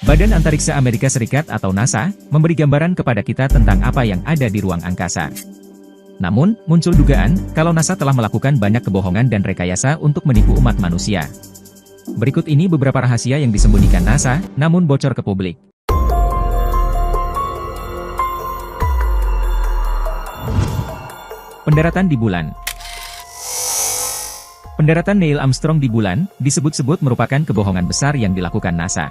Badan Antariksa Amerika Serikat atau NASA, memberi gambaran kepada kita tentang apa yang ada di ruang angkasa. Namun, muncul dugaan, kalau NASA telah melakukan banyak kebohongan dan rekayasa untuk menipu umat manusia. Berikut ini beberapa rahasia yang disembunyikan NASA, namun bocor ke publik. Pendaratan di bulan. Pendaratan Neil Armstrong di bulan, disebut-sebut merupakan kebohongan besar yang dilakukan NASA.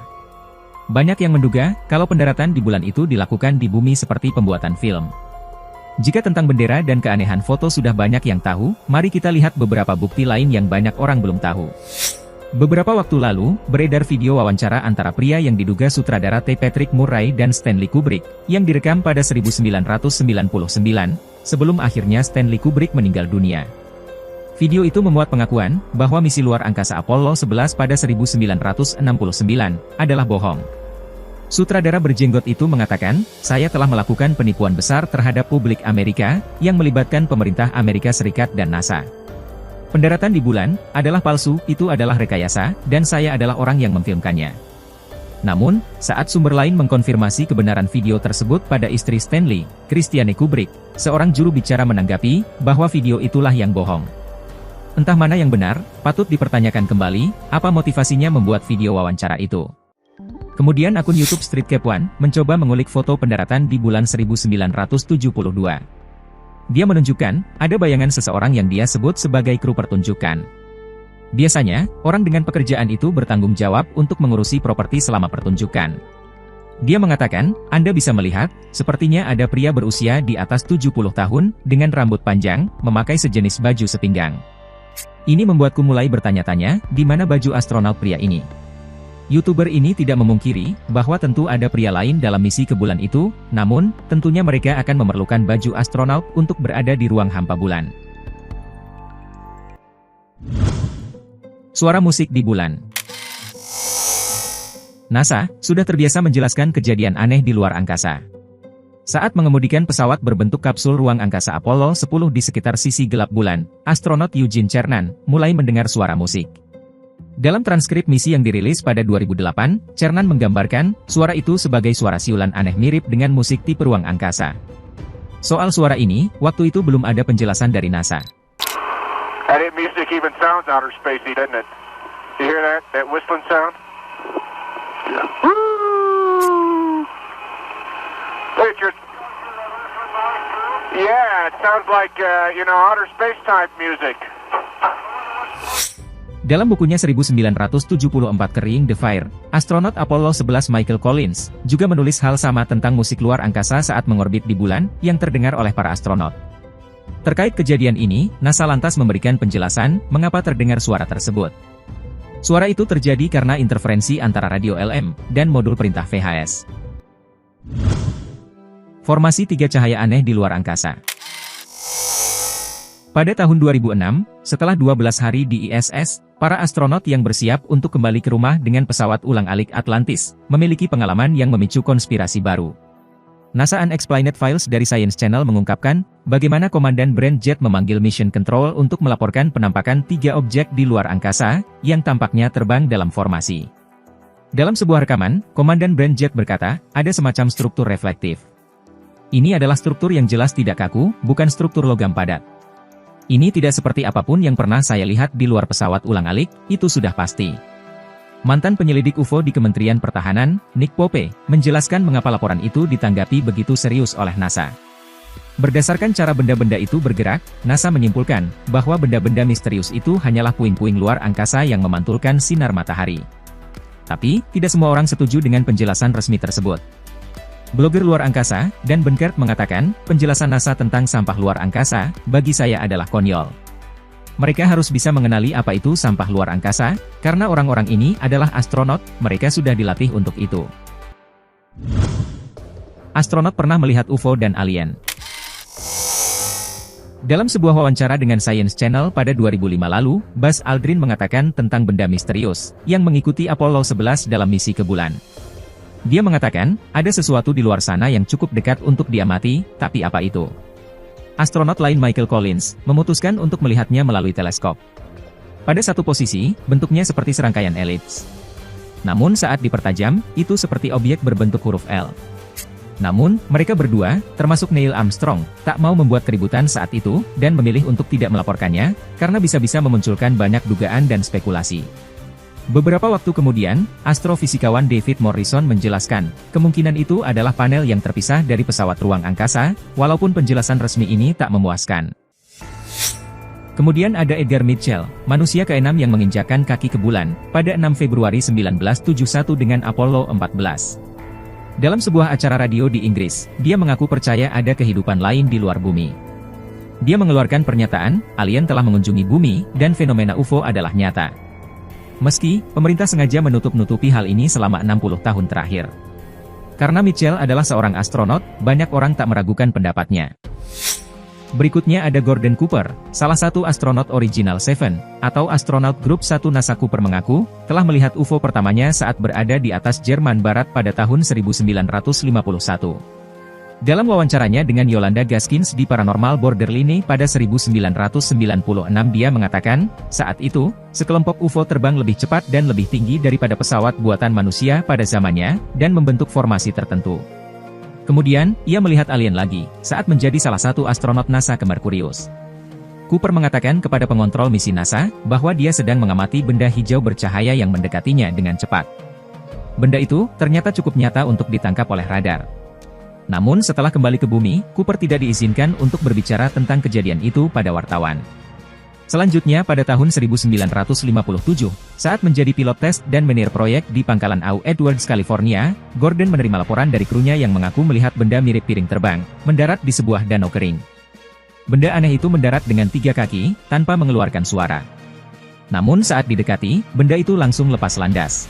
Banyak yang menduga, kalau pendaratan di bulan itu dilakukan di bumi seperti pembuatan film. Jika tentang bendera dan keanehan foto sudah banyak yang tahu, mari kita lihat beberapa bukti lain yang banyak orang belum tahu. Beberapa waktu lalu, beredar video wawancara antara pria yang diduga sutradara T. Patrick Murray dan Stanley Kubrick, yang direkam pada 1999, sebelum akhirnya Stanley Kubrick meninggal dunia. Video itu memuat pengakuan, bahwa misi luar angkasa Apollo 11 pada 1969, adalah bohong. Sutradara berjenggot itu mengatakan, saya telah melakukan penipuan besar terhadap publik Amerika, yang melibatkan pemerintah Amerika Serikat dan NASA. Pendaratan di bulan, adalah palsu, itu adalah rekayasa, dan saya adalah orang yang memfilmkannya. Namun, saat sumber lain mengkonfirmasi kebenaran video tersebut pada istri Stanley, Christiane Kubrick, seorang juru bicara menanggapi, bahwa video itulah yang bohong. Entah mana yang benar, patut dipertanyakan kembali, apa motivasinya membuat video wawancara itu. Kemudian akun YouTube Street Cap One, mencoba mengulik foto pendaratan di bulan 1972. Dia menunjukkan, ada bayangan seseorang yang dia sebut sebagai kru pertunjukan. Biasanya, orang dengan pekerjaan itu bertanggung jawab untuk mengurusi properti selama pertunjukan. Dia mengatakan, Anda bisa melihat, sepertinya ada pria berusia di atas 70 tahun, dengan rambut panjang, memakai sejenis baju sepinggang. Ini membuatku mulai bertanya-tanya, di mana baju astronot pria ini? YouTuber ini tidak memungkiri, bahwa tentu ada pria lain dalam misi ke bulan itu, namun, tentunya mereka akan memerlukan baju astronot untuk berada di ruang hampa bulan. Suara musik di bulan. NASA sudah terbiasa menjelaskan kejadian aneh di luar angkasa. Saat mengemudikan pesawat berbentuk kapsul ruang angkasa Apollo 10 di sekitar sisi gelap bulan, astronot Eugene Cernan mulai mendengar suara musik. Dalam transkrip misi yang dirilis pada 2008, Cernan menggambarkan suara itu sebagai suara siulan aneh mirip dengan musik tipe ruang angkasa. Soal suara ini, waktu itu belum ada penjelasan dari NASA. That music even sounds outer spacey, doesn't it? You hear that? That whistling sound? Yeah. Yeah, it sounds like, outer space type music. Dalam bukunya 1974 Carrying the Fire, astronot Apollo 11 Michael Collins, juga menulis hal sama tentang musik luar angkasa saat mengorbit di bulan, yang terdengar oleh para astronot. Terkait kejadian ini, NASA lantas memberikan penjelasan, mengapa terdengar suara tersebut. Suara itu terjadi karena interferensi antara radio LM, dan modul perintah VHS. Formasi tiga cahaya aneh di luar angkasa. Pada tahun 2006, setelah 12 hari di ISS, para astronot yang bersiap untuk kembali ke rumah dengan pesawat ulang-alik Atlantis, memiliki pengalaman yang memicu konspirasi baru. NASA Unexplained Files dari Science Channel mengungkapkan, bagaimana Komandan Brent Jet memanggil Mission Control untuk melaporkan penampakan 3 objek di luar angkasa, yang tampaknya terbang dalam formasi. Dalam sebuah rekaman, Komandan Brent Jet berkata, ada semacam struktur reflektif. Ini adalah struktur yang jelas tidak kaku, bukan struktur logam padat. Ini tidak seperti apapun yang pernah saya lihat di luar pesawat ulang-alik, itu sudah pasti. Mantan penyelidik UFO di Kementerian Pertahanan, Nick Pope, menjelaskan mengapa laporan itu ditanggapi begitu serius oleh NASA. Berdasarkan cara benda-benda itu bergerak, NASA menyimpulkan bahwa benda-benda misterius itu hanyalah puing-puing luar angkasa yang memantulkan sinar matahari. Tapi, tidak semua orang setuju dengan penjelasan resmi tersebut. Blogger luar angkasa, Dan Benkert mengatakan, penjelasan NASA tentang sampah luar angkasa, bagi saya adalah konyol. Mereka harus bisa mengenali apa itu sampah luar angkasa, karena orang-orang ini adalah astronot, mereka sudah dilatih untuk itu. Astronot pernah melihat UFO dan alien. Dalam sebuah wawancara dengan Science Channel pada 2005 lalu, Buzz Aldrin mengatakan tentang benda misterius, yang mengikuti Apollo 11 dalam misi ke bulan. Dia mengatakan, ada sesuatu di luar sana yang cukup dekat untuk diamati, tapi apa itu? Astronot lain Michael Collins, memutuskan untuk melihatnya melalui teleskop. Pada satu posisi, bentuknya seperti serangkaian elips. Namun saat dipertajam, itu seperti objek berbentuk huruf L. Namun, mereka berdua, termasuk Neil Armstrong, tak mau membuat keributan saat itu, dan memilih untuk tidak melaporkannya, karena bisa-bisa memunculkan banyak dugaan dan spekulasi. Beberapa waktu kemudian, astrofisikawan David Morrison menjelaskan, kemungkinan itu adalah panel yang terpisah dari pesawat ruang angkasa, walaupun penjelasan resmi ini tak memuaskan. Kemudian ada Edgar Mitchell, manusia ke-6 yang menginjakkan kaki ke bulan, pada 6 Februari 1971 dengan Apollo 14. Dalam sebuah acara radio di Inggris, dia mengaku percaya ada kehidupan lain di luar bumi. Dia mengeluarkan pernyataan, alien telah mengunjungi bumi, dan fenomena UFO adalah nyata. Meski, pemerintah sengaja menutup-nutupi hal ini selama 60 tahun terakhir. Karena Mitchell adalah seorang astronot, banyak orang tak meragukan pendapatnya. Berikutnya ada Gordon Cooper, salah satu astronot Original 7, atau astronot grup 1 NASA. Cooper mengaku, telah melihat UFO pertamanya saat berada di atas Jerman Barat pada tahun 1951. Dalam wawancaranya dengan Yolanda Gaskins di Paranormal Borderline pada 1996 dia mengatakan, saat itu, sekelompok UFO terbang lebih cepat dan lebih tinggi daripada pesawat buatan manusia pada zamannya, dan membentuk formasi tertentu. Kemudian, ia melihat alien lagi, saat menjadi salah satu astronot NASA ke Merkurius. Cooper mengatakan kepada pengontrol misi NASA, bahwa dia sedang mengamati benda hijau bercahaya yang mendekatinya dengan cepat. Benda itu, ternyata cukup nyata untuk ditangkap oleh radar. Namun setelah kembali ke bumi, Cooper tidak diizinkan untuk berbicara tentang kejadian itu pada wartawan. Selanjutnya pada tahun 1957, saat menjadi pilot tes dan manajer proyek di pangkalan AU Edwards, California, Gordon menerima laporan dari krunya yang mengaku melihat benda mirip piring terbang, mendarat di sebuah danau kering. Benda aneh itu mendarat dengan 3 kaki, tanpa mengeluarkan suara. Namun saat didekati, benda itu langsung lepas landas.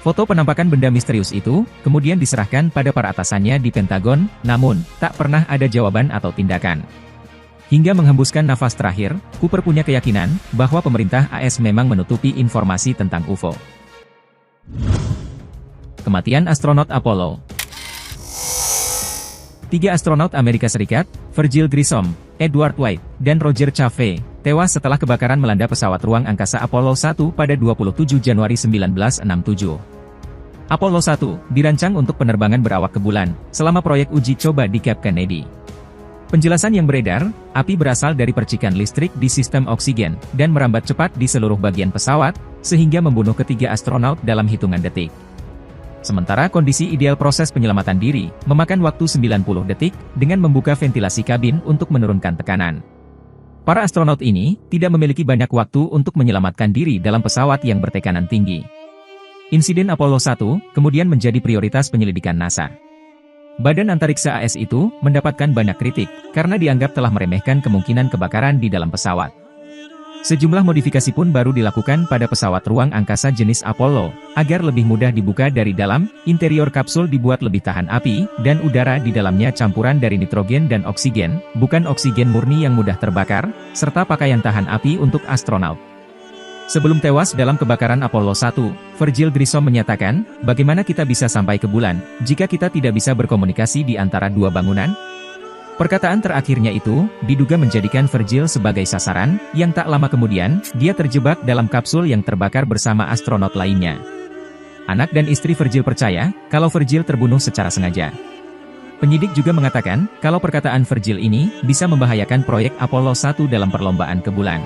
Foto penampakan benda misterius itu, kemudian diserahkan pada para atasannya di Pentagon, namun, tak pernah ada jawaban atau tindakan. Hingga menghembuskan nafas terakhir, Cooper punya keyakinan bahwa pemerintah AS memang menutupi informasi tentang UFO. Kematian astronot Apollo. 3 astronot Amerika Serikat, Virgil Grissom, Edward White, dan Roger Chaffee, tewas setelah kebakaran melanda pesawat ruang angkasa Apollo 1 pada 27 Januari 1967. Apollo 1 dirancang untuk penerbangan berawak ke bulan, selama proyek uji coba di Cape Kennedy. Penjelasan yang beredar, api berasal dari percikan listrik di sistem oksigen, dan merambat cepat di seluruh bagian pesawat, sehingga membunuh ketiga astronaut dalam hitungan detik. Sementara kondisi ideal proses penyelamatan diri, memakan waktu 90 detik, dengan membuka ventilasi kabin untuk menurunkan tekanan. Para astronot ini, tidak memiliki banyak waktu untuk menyelamatkan diri dalam pesawat yang bertekanan tinggi. Insiden Apollo 1, kemudian menjadi prioritas penyelidikan NASA. Badan Antariksa AS itu mendapatkan banyak kritik, karena dianggap telah meremehkan kemungkinan kebakaran di dalam pesawat. Sejumlah modifikasi pun baru dilakukan pada pesawat ruang angkasa jenis Apollo, agar lebih mudah dibuka dari dalam, interior kapsul dibuat lebih tahan api, dan udara di dalamnya campuran dari nitrogen dan oksigen, bukan oksigen murni yang mudah terbakar, serta pakaian tahan api untuk astronot. Sebelum tewas dalam kebakaran Apollo 1, Virgil Grissom menyatakan, bagaimana kita bisa sampai ke bulan, jika kita tidak bisa berkomunikasi di antara 2 bangunan? Perkataan terakhirnya itu, diduga menjadikan Virgil sebagai sasaran, yang tak lama kemudian, dia terjebak dalam kapsul yang terbakar bersama astronot lainnya. Anak dan istri Virgil percaya, kalau Virgil terbunuh secara sengaja. Penyidik juga mengatakan, kalau perkataan Virgil ini, bisa membahayakan proyek Apollo 1 dalam perlombaan ke bulan.